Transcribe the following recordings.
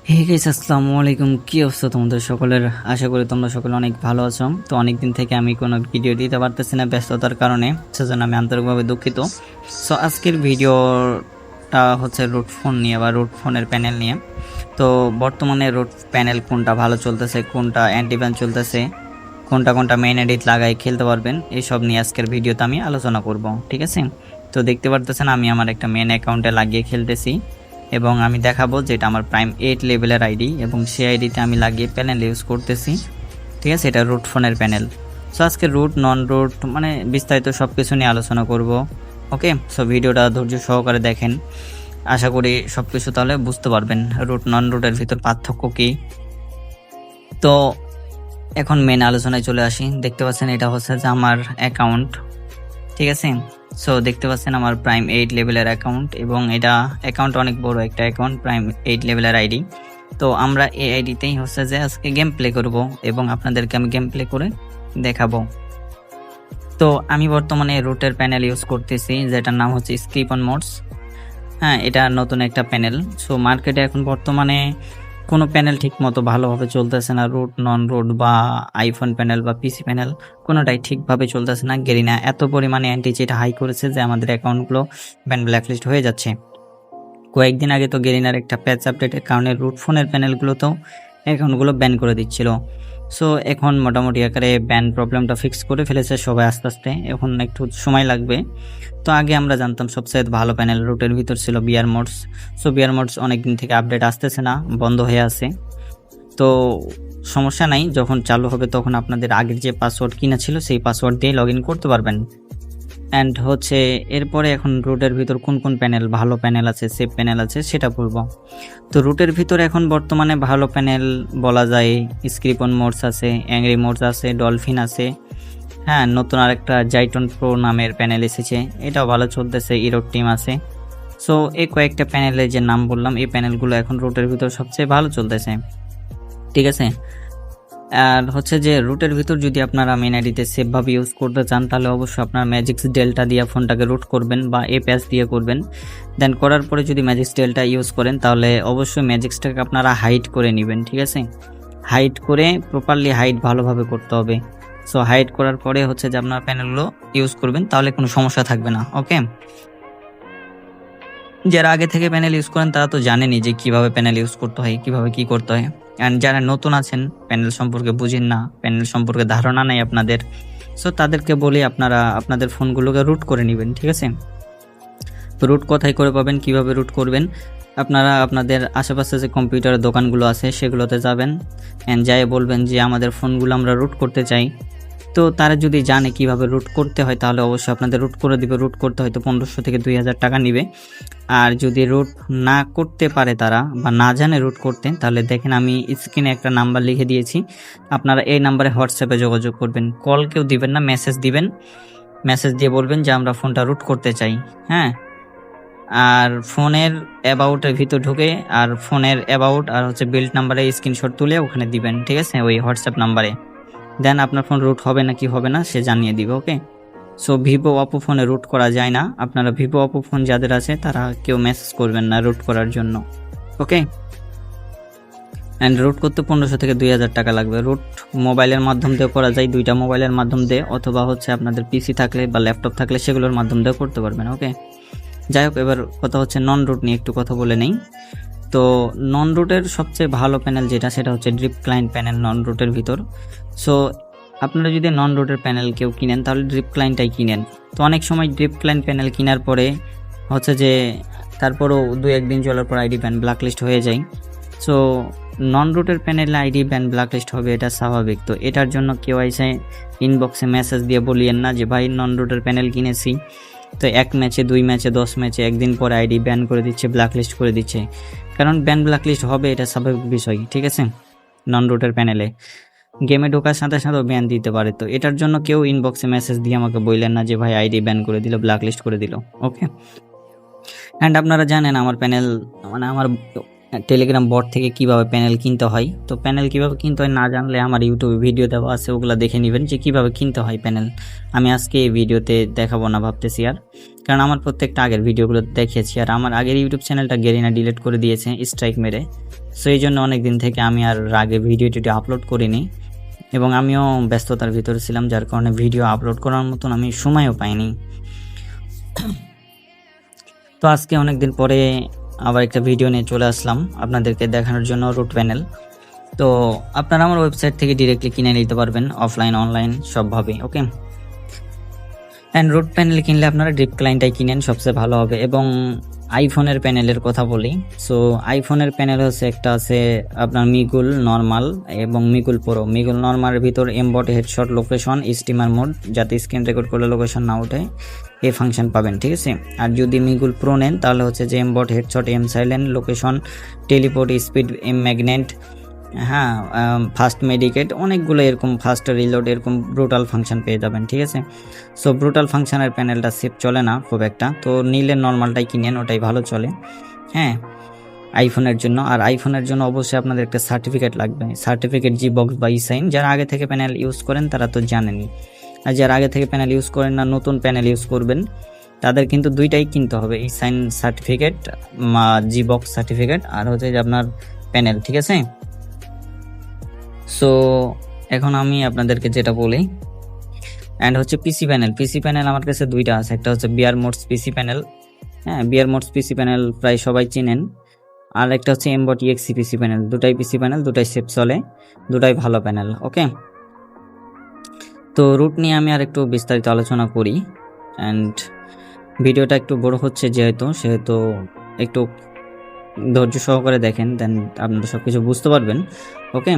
Hey guys, আসসালামু আলাইকুম। কি অবস্থা তোমাদের সকলের? আশা করি তোমরা সকলে অনেক ভালো আছো। তো অনেকদিন থেকে আমি কোনো ভিডিও দিতে পারতেছি না ব্যস্ততার কারণে, সেজন্য আমি আন্তরিকভাবে দুঃখিত। সো আজকের ভিডিওটা হচ্ছে রুট ফোন নিয়ে বা রুট ফোনের প্যানেল নিয়ে। তো বর্তমানে রুট প্যানেল কোনটা ভালো চলতেছে, কোনটা অ্যান্টিব্যান চলতেছে, কোনটা মেইন এডিট লাগাই খেলতে পারবেন, এইসব নিয়ে আজকের ভিডিওতে আমি আলোচনা করব। ঠিক আছে, তো দেখতে পারতেছেন আমি আমার একটা মেন অ্যাকাউন্টে লাগিয়ে খেলতেছি এবং আমি দেখাবো যেটা আমার প্রাইম 8 লেভেলের আইডি এবং সেই আইডিতে আমি লাগিয়ে প্যানেল ইউজ করতেছি। ঠিক আছে, এটা রুট ফোনের প্যানেল। সো আজকে রুট নন রুট মানে বিস্তারিত সব কিছু নিয়ে আলোচনা করব। ওকে, সো ভিডিওটা ধৈর্য সহকারে দেখেন, আশা করি সব কিছু তাহলে বুঝতে পারবেন রুট নন রুটের ভিতর পার্থক্য কী। তো এখন মেন আলোচনায় চলে আসি। দেখতে পাচ্ছেন এটা হচ্ছে যে আমার অ্যাকাউন্ট। ঠিক আছে, সো দেখতে পাচ্ছেন আমার প্রাইম 8 লেভেলের অ্যাকাউন্ট এবং এটা অ্যাকাউন্ট অনেক বড় একটা অ্যাকাউন্ট, প্রাইম 8 লেভেলের আইডি। তো আমরা এই আইডিতেই হচ্ছে যে আজকে গেম প্লে করব এবং আপনাদেরকে আমি গেম প্লে করে দেখাবো। তো আমি বর্তমানে রুটের প্যানেল ইউজ করতেছি যেটার নাম হচ্ছে স্ক্রিপ অন মোডস। হ্যাঁ, এটা নতুন একটা প্যানেল। সো মার্কেটে এখন বর্তমানে কোনো প্যানেল ঠিক মতো ভালোভাবে চলতেছে না। রুট নন রুট বা আইফোন প্যানেল বা পিসি প্যানেল কোনোটাই ঠিকভাবে চলতেছে না। গেরিনা এত পরিমাণে অ্যান্টি চিট হাই করেছে যে আমাদের অ্যাকাউন্টগুলো ব্যান ব্ল্যাকলিস্ট হয়ে যাচ্ছে। কয়েকদিন আগে তো গেরিনার একটা প্যাচ আপডেটের কারণে রুট ফোনের প্যানেলগুলোতেও অ্যাকাউন্টগুলো ব্যান করে দিচ্ছিল। সো এখন মোটামুটি আকারে ব্যান প্রবলেমটা ফিক্স করে ফেলেছে সবাই আস্তে আস্তে, এখন একটু সময় লাগবে। তো আগে আমরা জানতাম সবচেয়ে ভালো প্যানেল রুটের ভিতর ছিল BR mods. So BR mods অনেকদিন থেকে আপডেট আসতেছে না, বন্ধ হয়ে আছে। তো সমস্যা নাই, যখন চালু হবে তখন আপনাদের আগের যে পাসওয়ার্ড কিনা ছিল সেই পাসওয়ার্ড দিয়ে লগ ইন করতে পারবেন। অ্যান্ড হচ্ছে এরপরে এখন রুটের ভিতর কোন কোন প্যানেল ভালো প্যানেল আছে, সেভ প্যানেল আছে সেটা বলবো। তো রুটের ভিতর এখন বর্তমানে ভালো প্যানেল বলা যায় স্ক্রিপ অন মোডস আছে, অ্যাংরি মোডস আছে, ডলফিন আছে। হ্যাঁ, নতুন আরেকটা জাইটন প্রো নামের প্যানেল এসেছে, এটাও ভালো চলতেছে। ইরোড টিম আছে। সো এই কয়েকটা প্যানেলের যে নাম বললাম এই প্যানেলগুলো এখন রুটের ভিতর সবচেয়ে ভালো চলতেছে। ঠিক আছে, আর হচ্ছে যে রুটের ভিতর যদি আপনারা মেন আইডিতে সেফভাবে ইউজ করতে চান তাহলে অবশ্যই আপনার ম্যাজিক্স ডেল্টা দিয়ে ফোনটাকে রুট করবেন বা এ প্যাচ দিয়ে করবেন। দেন করার পরে যদি ম্যাজিক্স ডেল্টা ইউজ করেন তাহলে অবশ্যই ম্যাজিক্সটাকে আপনারা হাইড করে নেবেন। ঠিক আছে, হাইড করে প্রপারলি হাইড ভালোভাবে করতে হবে। সো হাইড করার পরে হচ্ছে যে আপনার প্যানেলগুলো ইউজ করবেন, তাহলে কোনো সমস্যা থাকবে না। ওকে, যারা আগে থেকে প্যানেল ইউজ করেন তারা তো জানেনই যে কিভাবে প্যানেল ইউজ করতে হয়, কিভাবে কি করতে হয়। অ্যান্ড যারা নতুন আছেন, প্যানেল সম্পর্কে বুঝেন না, প্যানেল সম্পর্কে ধারণা নেই আপনাদের, সো তাদেরকে বলি আপনারা আপনাদের ফোনগুলোকে রুট করে নেবেন। ঠিক আছে, তো রুট কোথায় করে পাবেন, কিভাবে রুট করবেন? আপনারা আপনাদের আশেপাশে যে কম্পিউটারের দোকানগুলো আছে সেগুলোতে যাবেন অ্যান্ড যাই বলবেন যে আমাদের ফোনগুলো আমরা রুট করতে চাই। তো তারা যদি জানে কিভাবে রুট করতে হয় তাহলে অবশ্যই আপনাদের রুট করে দিবে। রুট করতে হয়তো 1500 থেকে 2000 টাকা নিবে। আর যদি রুট না করতে পারে তারা বা না জানে রুট করতে, তাহলে দেখেন আমি স্ক্রিনে একটা নাম্বার লিখে দিয়েছি, আপনারা এই নাম্বারে হোয়াটসঅ্যাপে যোগাযোগ করবেন। কল কেউ দিবেন না, মেসেজ দিবেন। মেসেজ দিয়ে বলবেন যে আমরা ফোনটা রুট করতে চাই। হ্যাঁ, আর ফোনের অ্যাবাউটের ভিতর ঢুকে আর ফোনের অ্যাবাউট আর হচ্ছে বিল্ড নাম্বারে স্ক্রিনশট তুলে ওখানে দিবেন। ঠিক আছে, ওই হোয়াটসঅ্যাপ নাম্বারে। দেন আপনার ফোন রুট হবে না কি হবে না সে জানিয়ে দিবে। ওকে, সো ভিভো অপো ফোনে রুট করা যায় না। আপনারা ভিভো অপো ফোন যাদের আছে তারা কেউ মেসেজ করবেন না রুট করার জন্য। ওকে, অ্যান্ড রুট করতে 1500 থেকে 2000 টাকা লাগবে। রুট মোবাইলের মাধ্যম দিয়ে করা যায়, দুইটা মোবাইলের মাধ্যম দিয়ে, অথবা হচ্ছে আপনাদের পিসি থাকলে বা ল্যাপটপ থাকলে সেগুলোর মাধ্যম দিয়ে করতে পারবেন। ওকে, যাই হোক, এবার কথা হচ্ছে নন রুট নিয়ে একটু কথা বলে নেই। তো নন রুটের সবচেয়ে ভালো প্যানেল যেটা সেটা হচ্ছে ড্রিপ ক্লায়েন্ট প্যানেল নন রুটের ভিতর। সো আপনারা যদি নন রুটের প্যানেল কেউ কিনেন তাহলে ড্রিপ ক্লায়েন্টটাই কিনেন। তো অনেক সময় ড্রিপ ক্লায়েন্ট প্যানেল কেনার পরে হচ্ছে যে তারপরও 2-1 দিন চলার পর আইডি ব্যান ব্ল্যাকলিস্ট হয়ে যায়। সো নন রুটের প্যানেলে আইডি ব্যান ব্ল্যাকলিস্ট হবে, এটা স্বাভাবিক। তো এটার জন্য কেউ এসে ইনবক্সে মেসেজ দিয়ে বলিয়েন না যে ভাই নন রুটের প্যানেল কিনেছি, তো 1 ম্যাচে 2 ম্যাচে 10 ম্যাচে একদিন পরে আইডি ব্যান করে দিচ্ছে, ব্ল্যাকলিস্ট করে দিচ্ছে। কারণ ব্যান ব্ল্যাকলিস্ট হবে, এটা স্বাভাবিক বিষয়। ঠিক আছে, নন রুটের প্যানেলে গেমে ঢোকার সাথে সাথে ব্যান দিতে পারে। তো এটার জন্য কেউ ইনবক্সে মেসেজ দিয়ে আমাকে বললেন না যে ভাই আইডি ব্যান করে দিল, ব্ল্যাকলিস্ট করে দিল। ওকে, অ্যান্ড আপনারা জানেন আমার প্যানেল মানে আমার টেলিগ্রাম বট থেকে কিভাবে প্যানেল কিনতে হয়। তো প্যানেল কিভাবে কিনতে হয় না জানলে আমার ইউটিউবে ভিডিও দেওয়া আছে, ওগুলো দেখে নেবেন যে কিভাবে কিনতে হয় প্যানেল। আমি আজকে এই ভিডিওতে দেখাবো না ভাবতেছি আর, কারণ আমার প্রত্যেকটা আগের ভিডিওগুলো দেখিয়েছি। আর আমার আগের ইউটিউব চ্যানেলটা গেরিনা ডিলিট করে দিয়েছে স্ট্রাইক মেরে। সো এই জন্য অনেক দিন থেকে আমি আর আগে ভিডিওটি আপলোড করিনি, এবং আমিও ব্যস্ততার ভিতরে ছিলাম, যার কারণে ভিডিও আপলোড করার মতন আমি সময়ও পাইনি। তো আজকে অনেক দিন পরে আবার একটা ভিডিও নিয়ে চলে আসলাম আপনাদেরকে দেখানোর জন্য রুট প্যানেল। তো আপনারা আমার ওয়েবসাইট থেকে ডিরেক্টলি কিনে নিতে পারবেন, অফলাইন অনলাইন সবভাবে। ওকে, অ্যান্ড রুট প্যানেল কিনলে আপনারা ড্রিপ ক্লায়েন্টটাই কিনেন, সবচেয়ে ভালো হবে। এবং আইফোনের প্যানেলের কথা বলি। সো আইফোনের প্যানেল হচ্ছে একটা আছে আপনার মিগুল নর্মাল এবং মিগুল প্রো। মিগুল নর্মালের ভিতর এমবট, হেডশট, লোকেশন, স্টিমার মোড, যাতে স্ক্রিন রেকর্ড করলে লোকেশন না ওঠে, এই ফাংশন পাবেন, ঠিক আছে। আর যদি মিগুল প্রো নেন তাহলে হচ্ছে যে aimbot, headshot, aim silent, location, teleport, speed, aim magnet, হ্যাঁ, ফাস্ট মেডিকেট, অনেকগুলো এরকম ফাস্ট রিলোড, এরকম ব্রুটাল ফাংশন পেয়ে যাবেন, ঠিক আছে। সো ব্রুটাল ফাংশনের প্যানেলটা সেফ চলে না খুব একটা, তো নিলে নর্মালটাই কিনেন, ওটাই ভালো চলে, হ্যাঁ, আইফোনের জন্য। আর আইফোনের জন্য অবশ্যই আপনাদের একটা সার্টিফিকেট লাগবে, সার্টিফিকেট জি বক্স বা ইসাইন। যারা আগে থেকে প্যানেল ইউজ করেন তারা তো জানেনই, আর যারা আগে থেকে প্যানেল ইউজ করেন না, নতুন প্যানেল ইউজ করবেন, তাদের কিন্তু দুইটাই কিনতে হবে, ইসাইন সার্টিফিকেট, জি বক্স সার্টিফিকেট, আর হচ্ছে যে আপনার প্যানেল, ঠিক আছে। সো এখন আমি আপনাদেরকে যেটা বলি, অ্যান্ড হচ্ছে পিসি প্যানেল। পিসি প্যানেল আমার কাছে দুইটা আছে, একটা হচ্ছে বিয়ার মোডস পিসি প্যানেল, হ্যাঁ, বিয়ার মোডস পিসি প্যানেল প্রায় সবাই চিনেন। আর একটা হচ্ছে এমবট ইএক্সি পিসি প্যানেল। দুটাই পিসি প্যানেল, দুটাই সেফ চলে, দুটাই ভালো প্যানেল। ওকে, তো রুট নিয়ে আমি আর একটু বিস্তারিত আলোচনা করি। অ্যান্ড ভিডিওটা একটু বড় হচ্ছে সেহেতু একটু ধৈর্য সহকারে দেখেন, দেন আপনারা সব কিছু বুঝতে পারবেন। ওকে,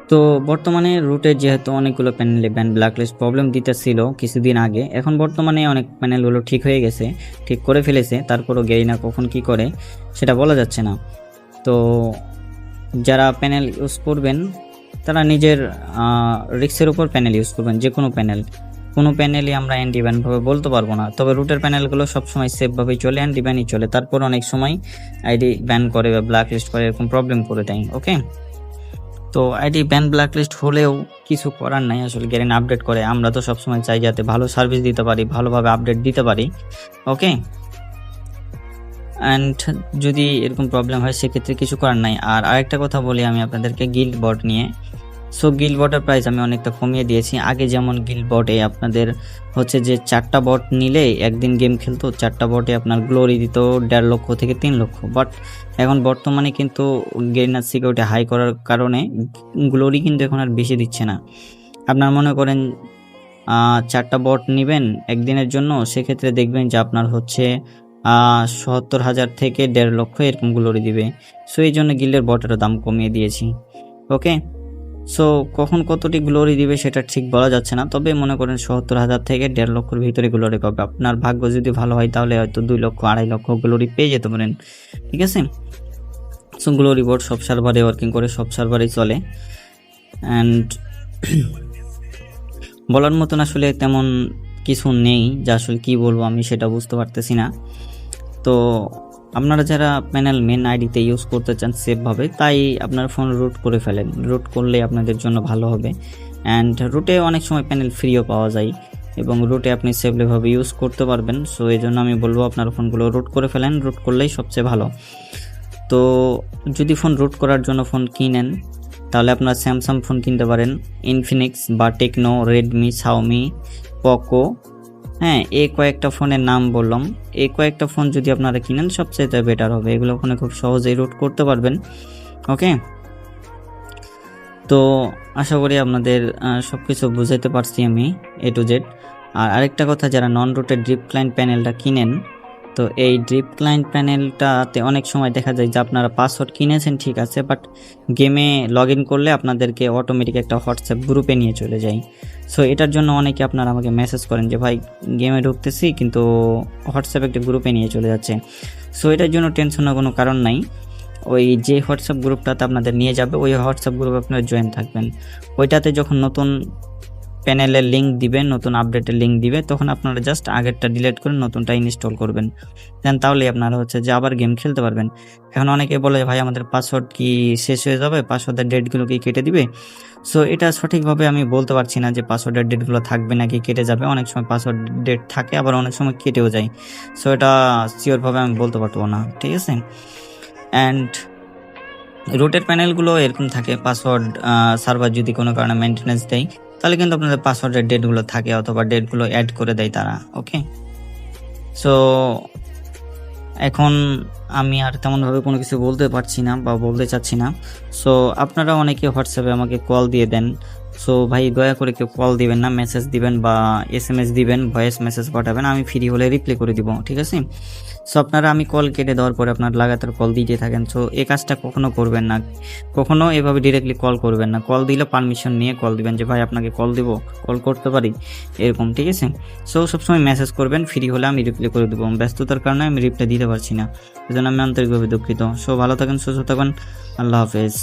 তো বর্তমানে রুটের যেহেতু অনেকগুলো প্যানেলে ব্যান্ড ব্ল্যাকলিস্ট প্রবলেম দিতেছিল কিছুদিন আগে, এখন বর্তমানে অনেক প্যানেলগুলো ঠিক হয়ে গেছে, ঠিক করে ফেলেছে। তারপরও গেরিনা কখন কি করে সেটা বলা যাচ্ছে না। তো যারা প্যানেল ইউজ করবেন তারা নিজের রিস্কের উপর প্যানেল ইউজ করবেন, যে কোনো প্যানেলই আমরা অ্যান্টি ব্যানভাবে বলতে পারবো না। তবে রুটের প্যানেলগুলো সবসময় সেফভাবেই চলে, অ্যান্টি ব্যানই চলে। তারপর অনেক সময় আইডি ব্যান করে বা ব্ল্যাক লিস্ট করে, এরকম প্রবলেম করে দেয়। ওকে, তো আইডি ব্যান ব্ল্যাক লিস্ট হলেও কিছু করার নাই, আসলে গেরিনা আপডেট করে। আমরা তো সবসময় চাই যাতে ভালো সার্ভিস দিতে পারি, ভালোভাবে আপডেট দিতে পারি। ওকে, অ্যান্ড যদি এরকম প্রবলেম হয় সেক্ষেত্রে কিছু করার নাই। আর আরেকটা কথা বলি আমি আপনাদেরকে গিল্ড বট নিয়ে। সো গিল্ড বটের প্রাইস আমি অনেকটা কমিয়ে দিয়েছি। আগে যেমন গিল্ড বটে আপনাদের হচ্ছে যে 4টা বট নিলে একদিন গেম খেলতো, 4টা বটে আপনার গ্লোরি দিত 1.5 লক্ষ থেকে 3 লক্ষ। বাট এখন বর্তমানে কিন্তু গেরিনার সিকিউরিটি হাই করার কারণে গ্লোরি কিন্তু এখন আর বেশি দিচ্ছে না। আপনার মনে করেন 4টা বট নেবেন একদিনের জন্য, সেক্ষেত্রে দেখবেন যে আপনার হচ্ছে 70,000 থেকে 1.5 লক্ষ এরকম গ্লোরি দিবে। সো এই জন্য গিল্ডের বটেরও দাম কমিয়ে দিয়েছি। ওকে, সো কখন কতটি গ্লোরি দিবে সেটা ঠিক বলা যাচ্ছে না, তবে মনে করেন 70,000 থেকে 1.5 লক্ষর ভিতরে গ্লোরি পাবে। আপনার ভাগ্য যদি ভালো হয় তাহলে হয়তো 2 লক্ষ 2.5 লক্ষ গ্লোরি পেয়ে যেতে পারেন, ঠিক আছে। সো গ্লোরি বোর্ড সব সার্ভারে ওয়ার্কিং করে, সব সার্ভারেই চলে। অ্যান্ড বলার মতন আসলে তেমন কিছু নেই, যা আসলে কী বলবো আমি সেটা বুঝতে পারতেছি না। তো আপনারা যারা প্যানেল মেন আইডিতে ইউজ করতে চান সেফভাবে, তাই আপনার ফোন রুট করে ফেলেন। রুট করলে আপনাদের জন্য ভালো হবে। অ্যান্ড রুটে অনেক সময় প্যানেল ফ্রিও পাওয়া যায়, এবং রুটে আপনি সেফলিভাবে ইউজ করতে পারবেন। সো এই জন্য আমি বলবো আপনার ফোনগুলো রুট করে ফেলেন, রুট করলেই সবচেয়ে ভালো। তো যদি ফোন রুট করার জন্য ফোন কিনেন তাহলে আপনার স্যামসাং ফোন কিনতে পারেন, ইনফিনিক্স বা টেকনো, রেডমি, শাওমি, পোকো, হ্যাঁ, এই কয়েকটা ফোনের নাম বললাম। এই কয়েকটা ফোন যদি আপনারা কিনেন সবচেয়ে বেটার হবে, এগুলো ফোনে খুব সহজেই রুট করতে পারবেন। ওকে, তো আশা করি আপনাদের সব কিছু বুঝাইতে পারছি আমি A to Z। আর আরেকটা কথা, যারা নন রুটের ড্রিপ ক্লায়েন্ট প্যানেলটা কিনেন, তো এই ড্রিপ ক্লায়েন্ট প্যানেলটাতে অনেক সময় দেখা যায় যে আপনারা পাসওয়ার্ড কিনেছেন ঠিক আছে, বাট গেমে লগ ইন করলে আপনাদেরকে অটোমেটিক একটা হোয়াটসঅ্যাপ গ্রুপে নিয়ে চলে যায়। সো এটার জন্য অনেকে আপনারা আমাকে মেসেজ করেন যে ভাই গেমে ঢুকতেছি কিন্তু হোয়াটসঅ্যাপ একটা গ্রুপে নিয়ে চলে যাচ্ছে। সো এটার জন্য টেনশনের কোনো কারণ নাই। ওই যে হোয়াটসঅ্যাপ গ্রুপটাতে আপনাদের নিয়ে যাবে, ওই হোয়াটসঅ্যাপ গ্রুপে আপনারা জয়েন থাকবেন। ওইটাতে যখন নতুন প্যানেলের লিঙ্ক দিবে, নতুন আপডেটের লিঙ্ক দিবে, তখন আপনারা জাস্ট আগেরটা ডিলিট করে নতুনটা ইনস্টল করবেন। দেন তাহলেই আপনারা হচ্ছে যে আবার গেম খেলতে পারবেন। এখন অনেকে বলে ভাই আমাদের পাসওয়ার্ড কি শেষ হয়ে যাবে, পাসওয়ার্ডের ডেটগুলো কি কেটে দিবে? সো এটা সঠিকভাবে আমি বলতে পারছি না যে পাসওয়ার্ডের ডেটগুলো থাকবে নাকি কেটে যাবে। অনেক সময় পাসওয়ার্ড ডেট থাকে, আবার অনেক সময় কেটেও যায়। সো এটা শিওরভাবে আমি বলতে পারবো না, ঠিক আছে। অ্যান্ড রুটের প্যানেলগুলো এরকম থাকে, পাসওয়ার্ড সার্ভার যদি কোনো কারণে মেনটেন্যান্স দেয় তাহলে কিন্তু আপনাদের পাসওয়ার্ডের ডেটগুলো থাকে অথবা ডেটগুলো অ্যাড করে দেয় তারা। ওকে, সো এখন আমি আর তেমনভাবে কোনো কিছু বলতে পারছি না বা বলতে চাচ্ছি না। সো আপনারা অনেকে হোয়াটসঅ্যাপে আমাকে কল দিয়ে দেন। সো ভাই দয়া করে কেউ কল দিবেন না, মেসেজ দিবেন বা SMS দিবেন, ভয়েস মেসেজ পাঠাবেন, আমি ফ্রি হলে রিপ্লাই করে দিব, ঠিক আছে। সো আপনারা আমি কল কেটে দেওয়ার পরে আপনার লাগাতার কল দিতে থাকেন। সো এই কাজটা কখনো করবেন না, কখনো এভাবে ডিরেক্টলি কল করবেন না। কল দিলে পারমিশন নিয়ে কল দিবেন যে ভাই আপনাকে কল দিব, কল করতে পারি, এরকম, ঠিক আছে। সো সবসময় মেসেজ করবেন, ফ্রি হলে আমি রিপ্লাই করে দেবো। ব্যস্ততার কারণে আমি রিপ্লাই দিতে পারছি না, এজন্য আমি আন্তরিকভাবে দুঃখিত। সো ভালো থাকেন, সুস্থ থাকবেন, আল্লাহ হাফেজ।